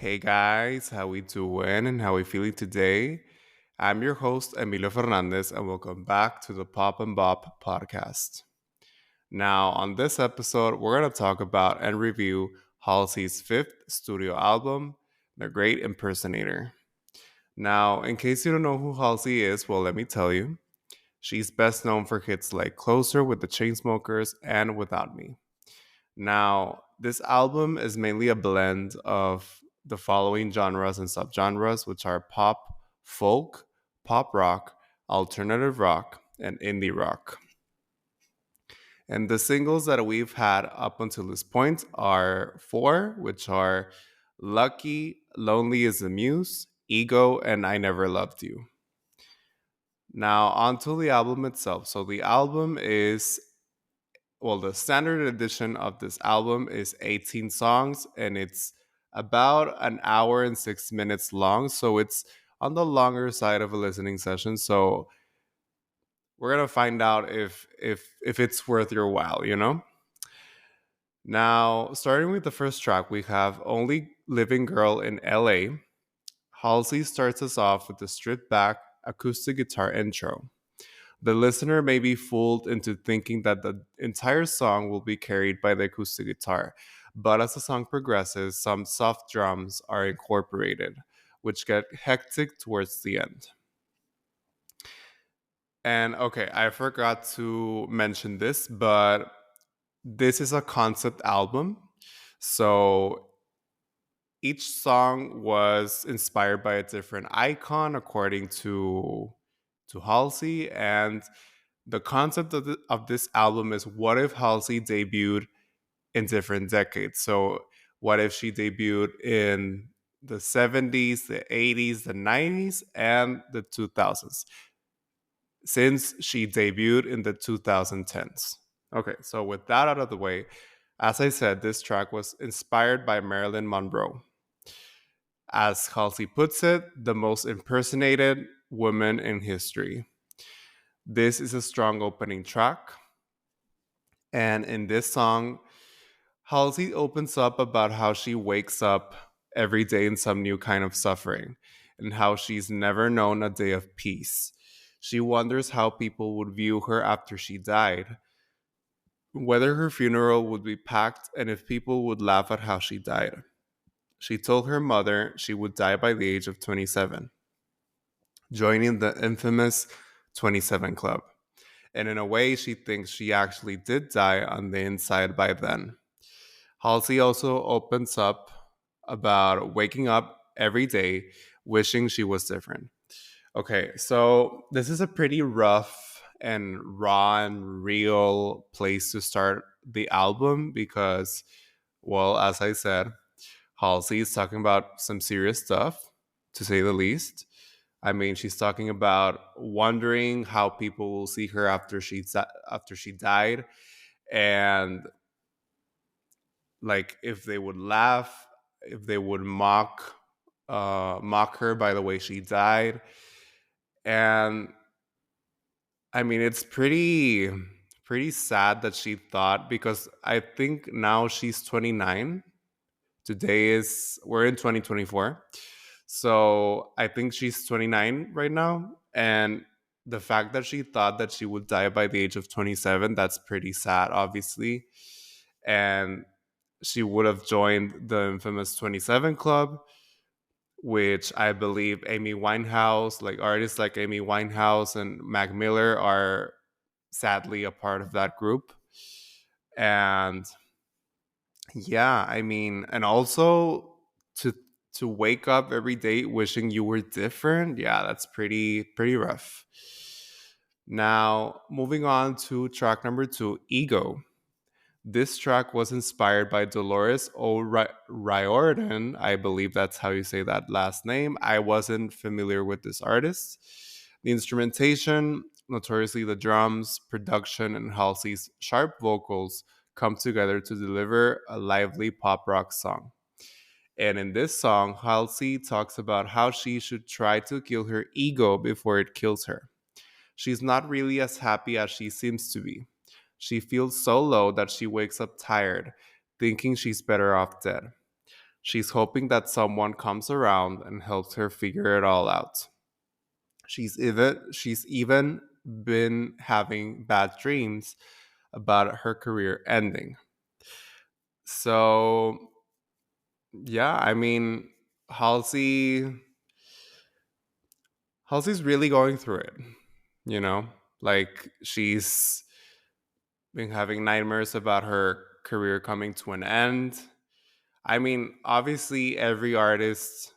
Hey guys, how we doing and how we feeling today? I'm your host Emilio Fernandez and welcome back to the Pop and Bop podcast. Now, on this episode, we're going to talk about and review Halsey's fifth studio album, The Great Impersonator. Now, in case you don't know who Halsey is, well, let me tell you. She's best known for hits like Closer with the Chainsmokers and Without Me. Now, this album is mainly a blend of the following genres and subgenres, which are pop, folk, pop rock, alternative rock, and indie rock. And the singles that we've had up until this point are four, which are Lucky, Lonely is the Muse, Ego, and I Never Loved You. Now, onto the album itself. So, the album is the standard edition of this album is 18 songs and it's about an hour and 6 minutes long. So it's on the longer side of a listening session. So we're gonna find out if it's worth your while, you know? Now, starting with the first track, we have Only Living Girl in LA. Halsey starts us off with the stripped back acoustic guitar intro. The listener may be fooled into thinking that the entire song will be carried by the acoustic guitar, but as the song progresses, some soft drums are incorporated, which get hectic towards the end. And okay, I forgot to mention this, but this is a concept album. So each song was inspired by a different icon according to Halsey, and the concept of this album is what if Halsey debuted in different decades? So, what if she debuted in the 70s, the 80s, the 90s, and the 2000s? Since she debuted in the 2010s. Okay, so with that out of the way, as I said, this track was inspired by Marilyn Monroe. As Halsey puts it, the most impersonated woman in history. This is a strong opening track. And in this song, Halsey opens up about how she wakes up every day in some new kind of suffering and how she's never known a day of peace. She wonders how people would view her after she died, whether her funeral would be packed, and if people would laugh at how she died. She told her mother she would die by the age of 27, joining the infamous 27 Club. And in a way, she thinks she actually did die on the inside by then. Halsey also opens up about waking up every day wishing she was different. Okay, so this is a pretty rough and raw and real place to start the album because, well, as I said, Halsey is talking about some serious stuff, to say the least. I mean, she's talking about wondering how people will see her after she died, and like if they would laugh, if they would mock her by the way she died. And I mean, it's pretty sad that she thought, because I think now she's 29. Today is We're in 2024. So I think she's 29 right now, and the fact that she thought that she would die by the age of 27, that's pretty sad, obviously. And she would have joined the infamous 27 Club, which I believe Amy Winehouse, like artists like Amy Winehouse and Mac Miller, are sadly a part of that group. And yeah, I mean, and also to to wake up every day wishing you were different, yeah, that's pretty rough. Now, moving on to track number 2, Ego. This track was inspired by Dolores O'Riordan. I believe that's how you say that last name. I wasn't familiar with this artist. The instrumentation, notoriously the drums, production, and Halsey's sharp vocals come together to deliver a lively pop rock song. And in this song, Halsey talks about how she should try to kill her ego before it kills her. She's not really as happy as she seems to be. She feels so low that she wakes up tired, thinking she's better off dead. She's hoping that someone comes around and helps her figure it all out. She's even been having bad dreams about her career ending. So yeah, I mean, Halsey Halsey's really going through it, you know? Like she's been having nightmares about her career coming to an end. I mean, obviously every artist,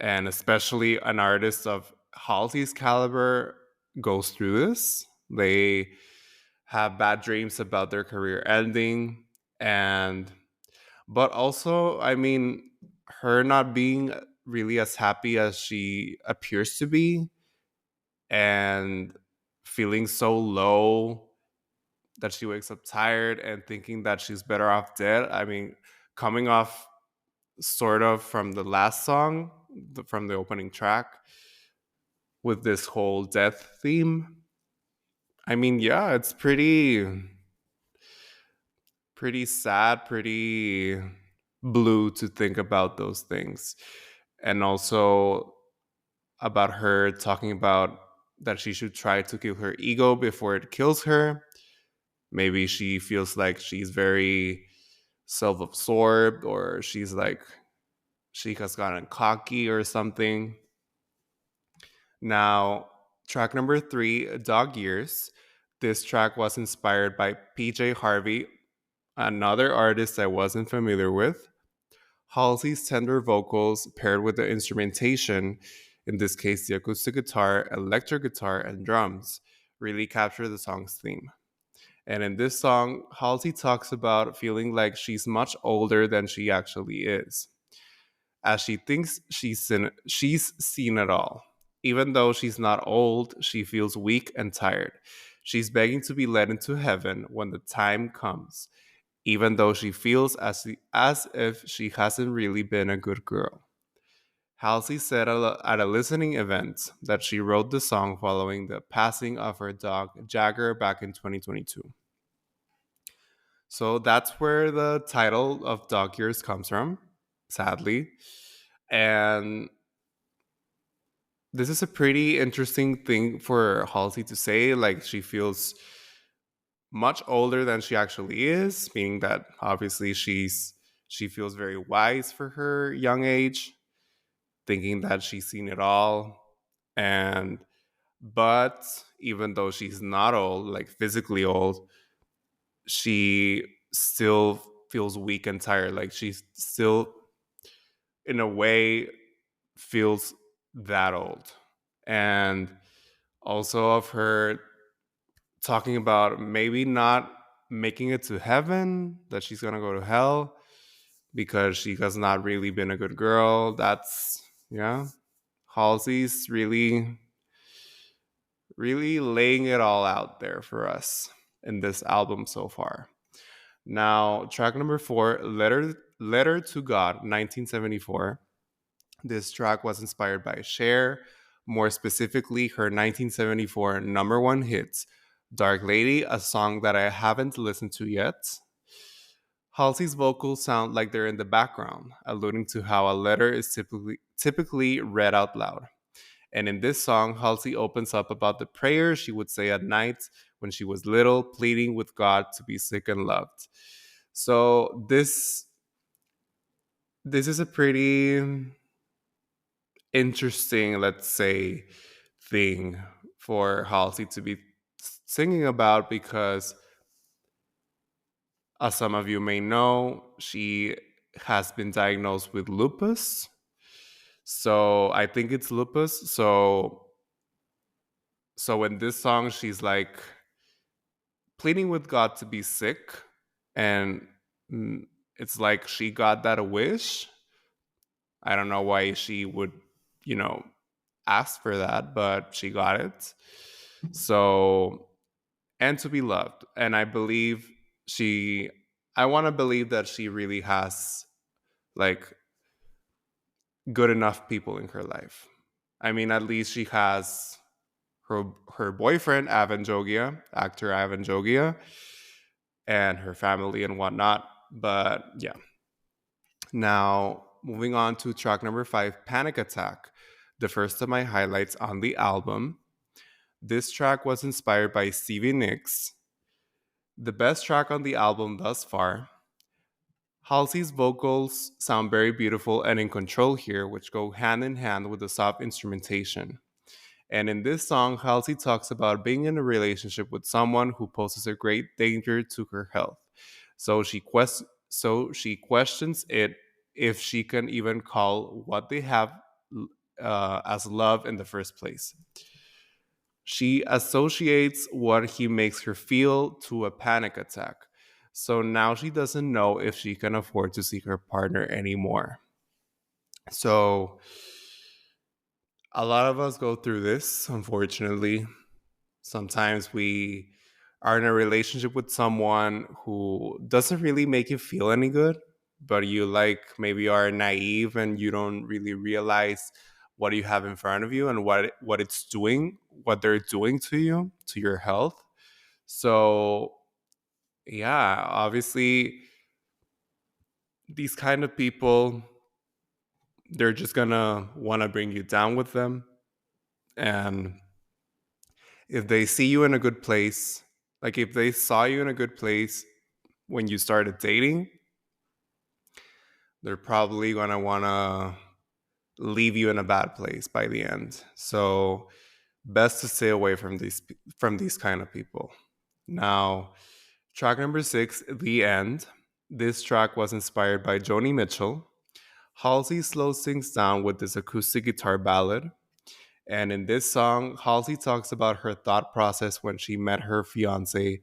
and especially an artist of Halsey's caliber, goes through this. They have bad dreams about their career ending, and but also, I mean, her not being really as happy as she appears to be, and feeling so low that she wakes up tired and thinking that she's better off dead. I mean, coming off sort of from the last song, from the opening track, with this whole death theme. I mean, yeah, it's pretty sad, pretty blue to think about those things. And also about her talking about that she should try to kill her ego before it kills her. Maybe she feels like she's very self absorbed, or she's like, she has gotten cocky or something. Now, track number three, Dog Years. This track was inspired by PJ Harvey, another artist I wasn't familiar with. Halsey's tender vocals paired with the instrumentation, in this case the acoustic guitar, electric guitar, and drums, really capture the song's theme. And in this song, Halsey talks about feeling like she's much older than she actually is, as she thinks she's seen it all. Even though she's not old, she feels weak and tired. She's begging to be led into heaven when the time comes, even though she feels as if she hasn't really been a good girl. Halsey said at a listening event that she wrote the song following the passing of her dog Jagger back in 2022. So that's where the title of Dog Years comes from, sadly. And this is a pretty interesting thing for Halsey to say. Like, she feels much older than she actually is, meaning that obviously she feels very wise for her young age, thinking that she's seen it all. And but even though she's not old, like physically old, she still feels weak and tired. Like she's still, in a way, feels that old. And also of her talking about maybe not making it to heaven, that she's gonna go to hell because she has not really been a good girl. That's, yeah. Halsey's really laying it all out there for us in this album so far. Now, track number four, Letter to God, 1974. This track was inspired by Cher, more specifically her 1974 number one hit, Dark Lady, a song that I haven't listened to yet. Halsey's vocals sound like they're in the background, alluding to how a letter is typically read out loud. And in this song, Halsey opens up about the prayers she would say at night when she was little, pleading with God to be sick and loved. So this is a pretty interesting, let's say, thing for Halsey to be singing about because, as some of you may know, she has been diagnosed with lupus. So I think it's lupus. So in this song, she's like pleading with God to be sick, and mm, it's like she got that a wish. I don't know why she would, you know, ask for that, but she got it. So, and to be loved. And she, I want to believe that she really has like good enough people in her life. I mean, at least she has her boyfriend, Avan Jogia, actor Avan Jogia, and her family and whatnot. But yeah. Now, moving on to track number 5, Panic Attack, the first of my highlights on the album. This track was inspired by Stevie Nicks, the best track on the album thus far. Halsey's vocals sound very beautiful and in control here, which go hand in hand with the soft instrumentation. And in this song, Halsey talks about being in a relationship with someone who poses a great danger to her health. So she questions it if she can even call what they have as love in the first place. She associates what he makes her feel to a panic attack. So now she doesn't know if she can afford to see her partner anymore. So a lot of us go through this, unfortunately. Sometimes we are in a relationship with someone who doesn't really make you feel any good, but you like maybe are naive and you don't really realize what you have in front of you and what it's doing, what they're doing to you, to your health. So, yeah, obviously these kind of people, they're just going to want to bring you down with them, and if they see you in a good place, like if they saw you in a good place when you started dating, they're probably going to want to leave you in a bad place by the end. So, best to stay away from these kind of people. Now, track number 6, The End. This track was inspired by Joni Mitchell. Halsey slows things down with this acoustic guitar ballad. And in this song, Halsey talks about her thought process when she met her fiance,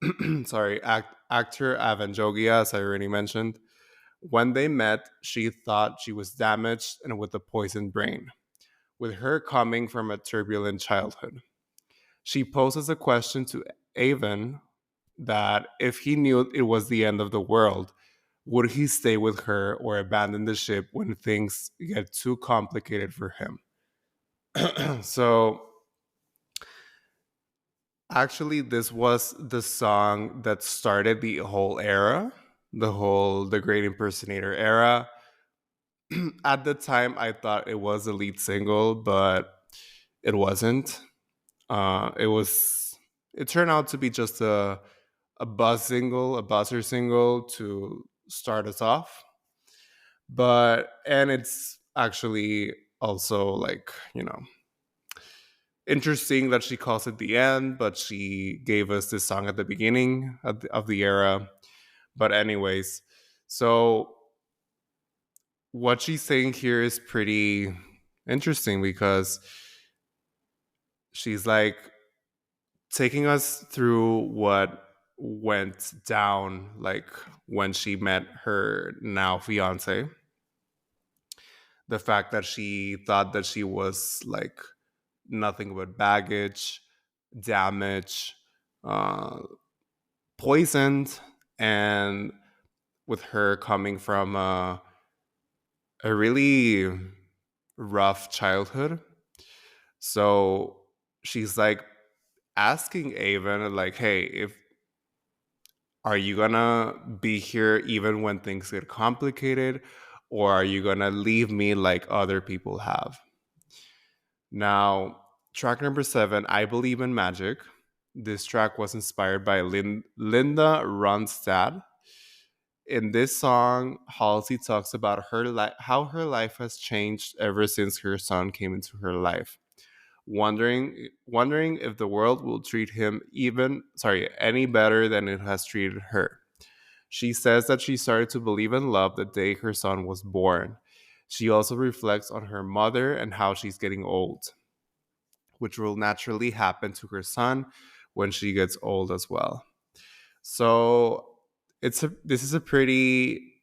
actor Avan Jogia, as I already mentioned. When they met, she thought she was damaged and with a poisoned brain, with her coming from a turbulent childhood. She poses a question to Avon that if he knew it was the end of the world, would he stay with her or abandon the ship when things get too complicated for him? So, actually, this was the song that started the whole era, the Great Impersonator era. At the time, I thought it was a lead single, but it wasn't. It was. It turned out to be just a buzzer single to start us off. And it's actually also like interesting that she calls it the end, but she gave us this song at the beginning of the era. But anyways, so what she's saying here is pretty interesting because she's like taking us through what went down like when she met her now fiance. The fact that she thought that she was like nothing but baggage, damage, uh, poisoned, and with her coming from a really rough childhood. So she's like asking Avon, like, hey, if are you gonna be here even when things get complicated, or are you gonna leave me like other people have? Now, track number 7, I Believe in Magic. This track was inspired by Linda Ronstadt. In this song, Halsey talks about how her life has changed ever since her son came into her life. Wondering if the world will treat him any better than it has treated her. She says that she started to believe in love the day her son was born. She also reflects on her mother and how she's getting old, which will naturally happen to her son when she gets old as well. So this is a pretty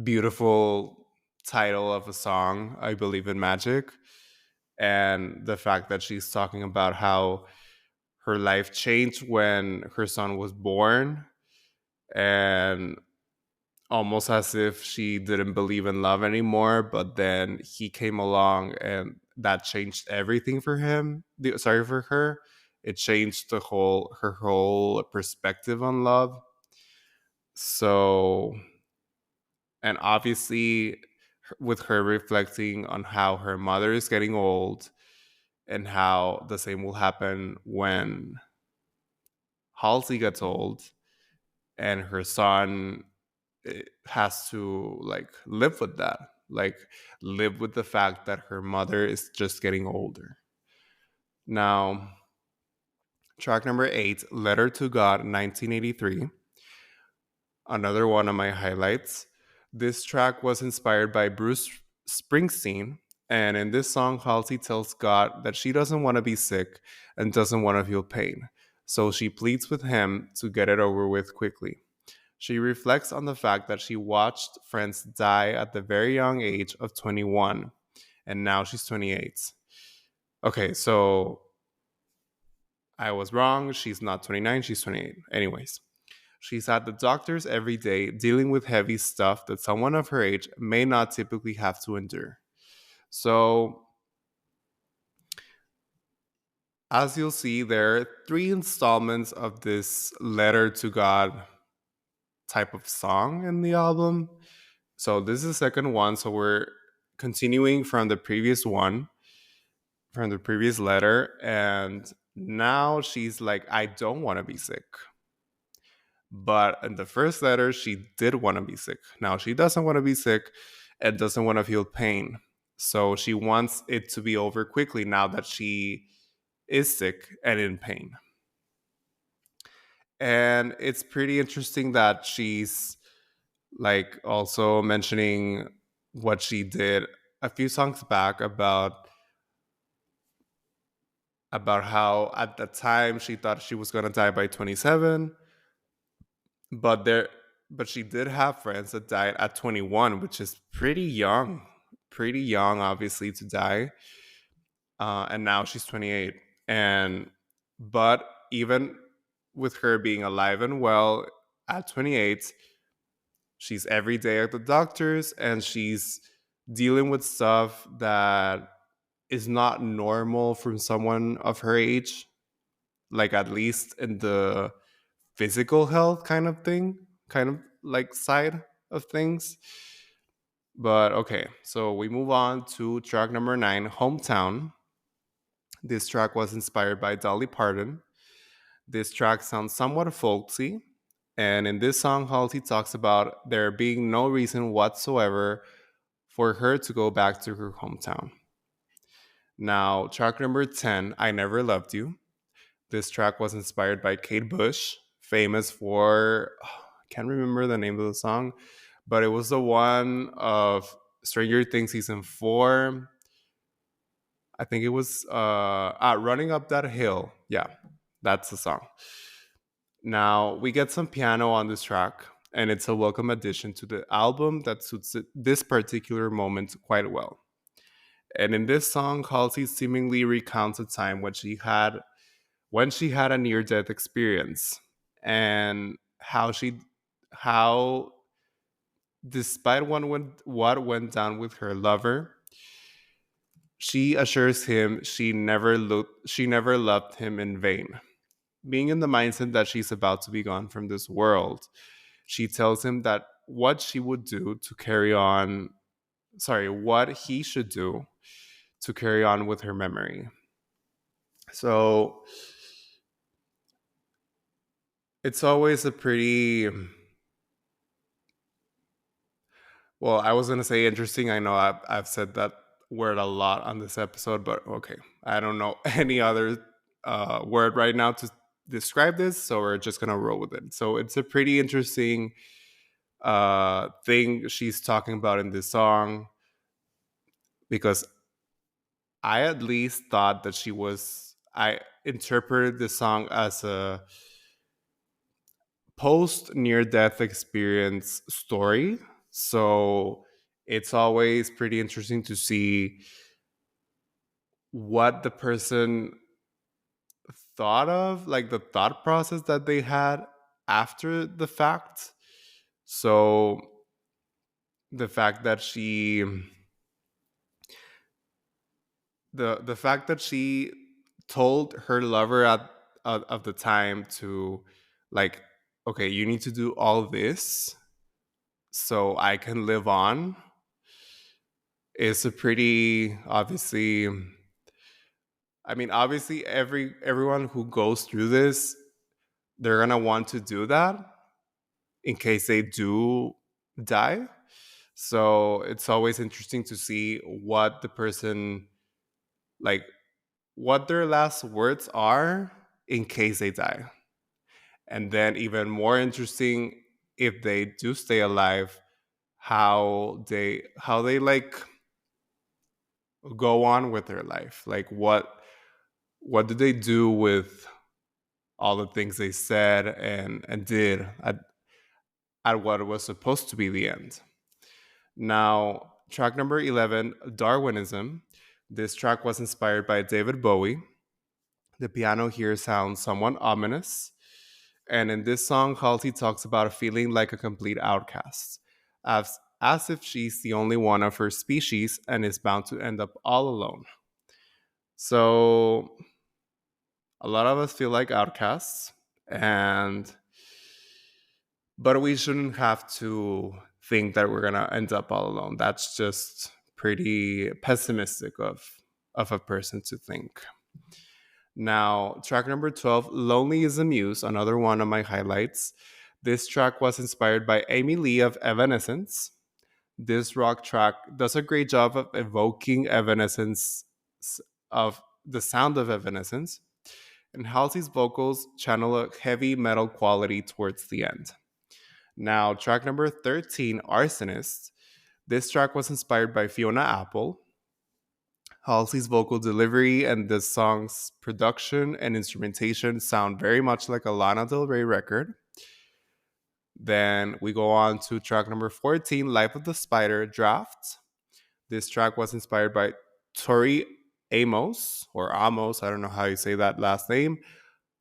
beautiful title of a song, I Believe in Magic. And the fact that she's talking about how her life changed when her son was born, and almost as if she didn't believe in love anymore, but then he came along and that changed everything for for her. It changed her whole perspective on love. So And obviously, with her reflecting on how her mother is getting old and how the same will happen when Halsey gets old and her son has to like live with that, like live with the fact that her mother is just getting older. Now, track number 8, Letter to God, 1983, another one of my highlights. This track was inspired by Bruce Springsteen, and in this song, Halsey tells God that she doesn't want to be sick and doesn't want to feel pain. So she pleads with him to get it over with quickly. She reflects on the fact that she watched friends die at the very young age of 21, and now she's 28. Okay, so I was wrong. She's not 29, she's 28. Anyways, she's at the doctor's every day dealing with heavy stuff that someone of her age may not typically have to endure. So, as you'll see, there are 3 installments of this letter to God type of song in the album. So, this is the second one. So, we're continuing from the previous one, from the previous letter. And now she's like, I don't want to be sick. But in the first letter, she did want to be sick. Now she doesn't want to be sick and doesn't want to feel pain. So she wants it to be over quickly now that she is sick and in pain. And it's pretty interesting that she's like also mentioning what she did a few songs back about how at the time she thought she was going to die by 27, but there but she did have friends that died at 21, which is pretty young obviously to die. And now she's 28. And but even with her being alive and well at 28, she's every day at the doctor's and she's dealing with stuff that is not normal from someone of her age, like at least in the physical health kind of thing, kind of like side of things. But okay, so we move on to track number 9, Hometown. This track was inspired by Dolly Parton. This track sounds somewhat folksy, and in this song, Halsey talks about there being no reason whatsoever for her to go back to her hometown. Now, track number 10, I Never Loved You. This track was inspired by Kate Bush, famous for, I can't remember the name of the song, but it was the one of Stranger Things season 4. I think it was Running Up That Hill. Yeah, that's the song. Now, we get some piano on this track, and it's a welcome addition to the album that suits this particular moment quite well. And in this song, Halsey seemingly recounts a time when she had a near death experience and how despite what went down with her lover, she assures him she never loved him in vain. Being in the mindset that she's about to be gone from this world, she tells him that what he should do to carry on with her memory. So it's always a pretty, well, I was going to say interesting. I know I've said that word a lot on this episode, but okay. I don't know any other word right now to describe this, so we're just going to roll with it. So it's a pretty interesting thing she's talking about in this song, because I at least thought that I interpreted this song as a post near death experience story. So it's always pretty interesting to see what the person thought of, like the thought process that they had after the fact. So the fact that the fact that she told her lover at of the time to, like, okay, you need to do all this So I Can Live On is a pretty obviously, I mean, obviously everyone who goes through this, they're gonna want to do that in case they do die. So it's always interesting to see what the person, like, what their last words are in case they die. And then even more interesting, if they do stay alive, how they like go on with their life. Like what did they do with all the things they said and did at what was supposed to be the end. Now, track number 11, Darwinism. This track was inspired by David Bowie. The piano here sounds somewhat ominous. And in this song, Halsey talks about feeling like a complete outcast, as if she's the only one of her species and is bound to end up all alone. So, a lot of us feel like outcasts, and but we shouldn't have to think that we're gonna end up all alone. That's just pretty pessimistic of a person to think. Now, track number 12, Lonely is a Muse, another one of my highlights. This track was inspired by Amy Lee of Evanescence. This rock track does a great job of evoking Evanescence, of the sound of Evanescence, and Halsey's vocals channel a heavy metal quality towards the end. Now, track number 13, Arsonist. This track was inspired by Fiona Apple. Halsey's vocal delivery and the song's production and instrumentation sound very much like a Lana Del Rey record. Then we go on to track number 14, Life of the Spider, Draft. This track was inspired by Tori Amos, or Amos, I don't know how you say that last name.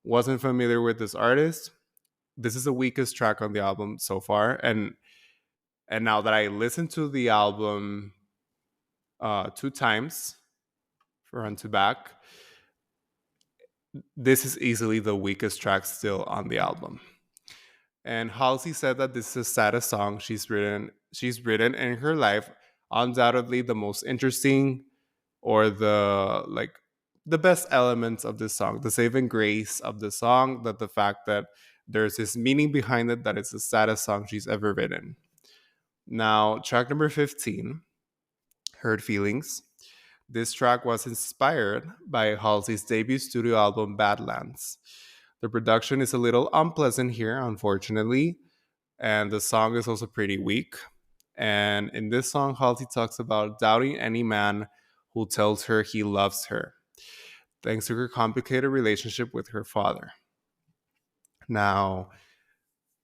Wasn't familiar with this artist. This is the weakest track on the album so far. And now that I listened to the album two times, front to back, this is easily the weakest track still on the album. And Halsey said that this is the saddest song she's written in her life. Undoubtedly the most interesting, or the best elements of this song, the saving grace of the song, that the fact that there's this meaning behind it, that it's the saddest song she's ever written. Now, track number 15, Hurt Feelings. This track was inspired by Halsey's debut studio album, Badlands. The production is a little unpleasant here, unfortunately, and the song is also pretty weak. And in this song, Halsey talks about doubting any man who tells her he loves her, thanks to her complicated relationship with her father. Now,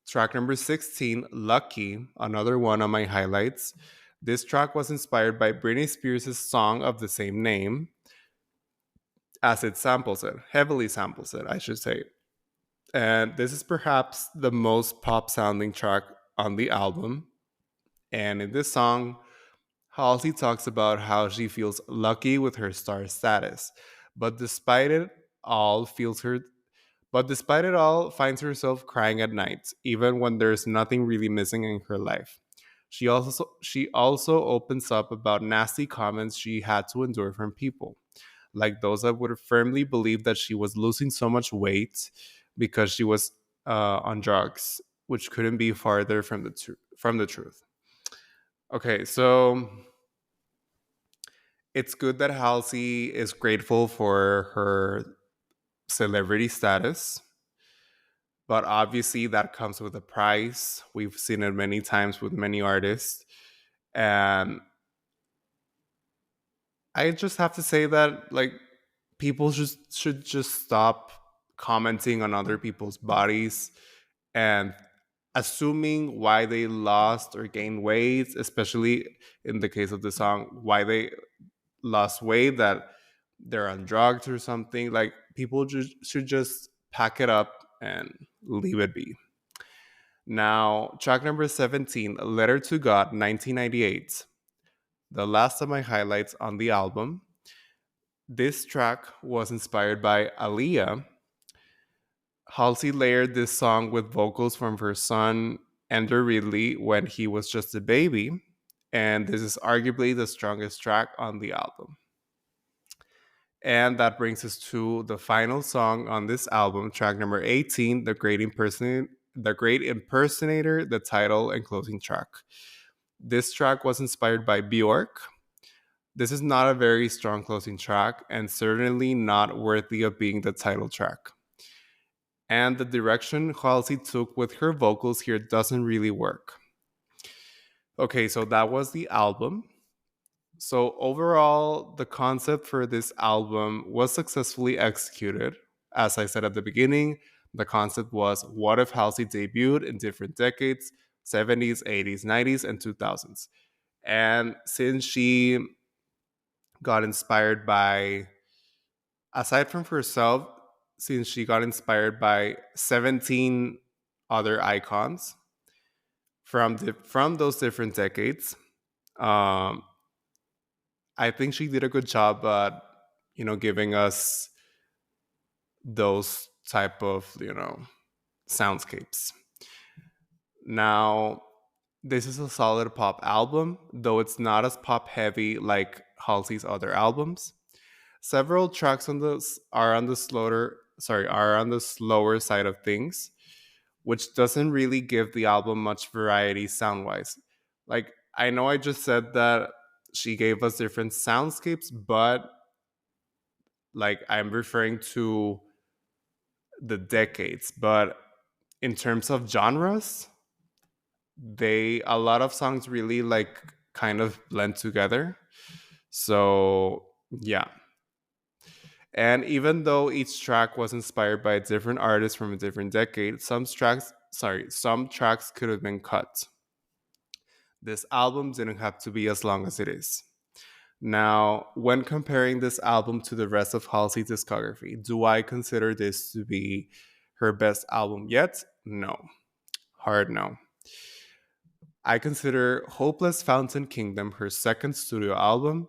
track number 16, Lucky, another one of my highlights. This track was inspired by Britney Spears' song of the same name, as it samples it, heavily samples it, I should say. And this is perhaps the most pop sounding track on the album. And in this song, Halsey talks about how she feels lucky with her star status, but despite it all, feels her but despite it all, finds herself crying at night, even when there's nothing really missing in her life. She also opens up about nasty comments she had to endure from people, like those that would firmly believe that she was losing so much weight because she was on drugs, which couldn't be farther from the truth. Okay, so it's good that Halsey is grateful for her celebrity status, but obviously that comes with a price. We've seen it many times with many artists. And I just have to say that, like, people just should just stop commenting on other people's bodies and assuming why they lost or gained weight, especially in the case of the song, why they lost weight, that they're on drugs or something. Like, people should just pack it up and leave it be. Now, track number 17, Letter to God, 1998. The last of my highlights on the album. This track was inspired by Aaliyah. Halsey layered this song with vocals from her son Ender Ridley when he was just a baby, and this is arguably the strongest track on the album. And that brings us to the final song on this album, track number 18, The Great Impersonator, the title and closing track. This track was inspired by Bjork. This is not a very strong closing track and certainly not worthy of being the title track. And the direction Halsey took with her vocals here doesn't really work. Okay, so that was the album. So overall, the concept for this album was successfully executed. As I said at the beginning, the concept was what if Halsey debuted in different decades, 70s, 80s, 90s, and 2000s. And since she got inspired by, aside from herself, since she got inspired by 17 other icons from those different decades, um, I think she did a good job at giving us those type of soundscapes. Now, this is a solid pop album, though it's not as pop heavy like Halsey's other albums. Several tracks are on the slower side of things, which doesn't really give the album much variety sound wise. Like, I know I just said that she gave us different soundscapes, but like I'm referring to the decades. But in terms of genres, a lot of songs really like kind of blend together. So yeah. And even though each track was inspired by a different artist from a different decade, some tracks could have been cut. This album didn't have to be as long as it is. Now, when comparing this album to the rest of Halsey's discography, do I consider this to be her best album yet? No. Hard no. I consider Hopeless Fountain Kingdom, her second studio album,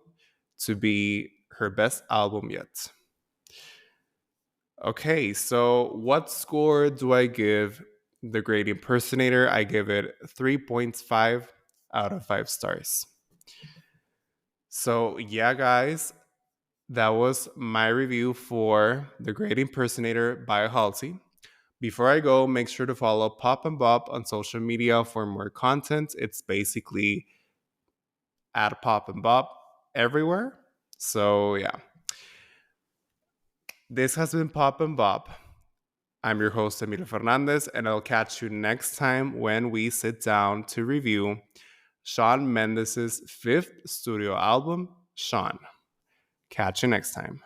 to be her best album yet. Okay, so what score do I give The Great Impersonator? I give it 3.5 out of 5 stars. So, yeah, guys, that was my review for The Great Impersonator by Halsey. Before I go, make sure to follow Pop and Bop on social media for more content. It's basically at Pop and Bop everywhere. So, yeah. This has been Pop and Bop. I'm your host, Emilio Fernandez, and I'll catch you next time when we sit down to review Shawn Mendes' fifth studio album, Shawn. Catch you next time.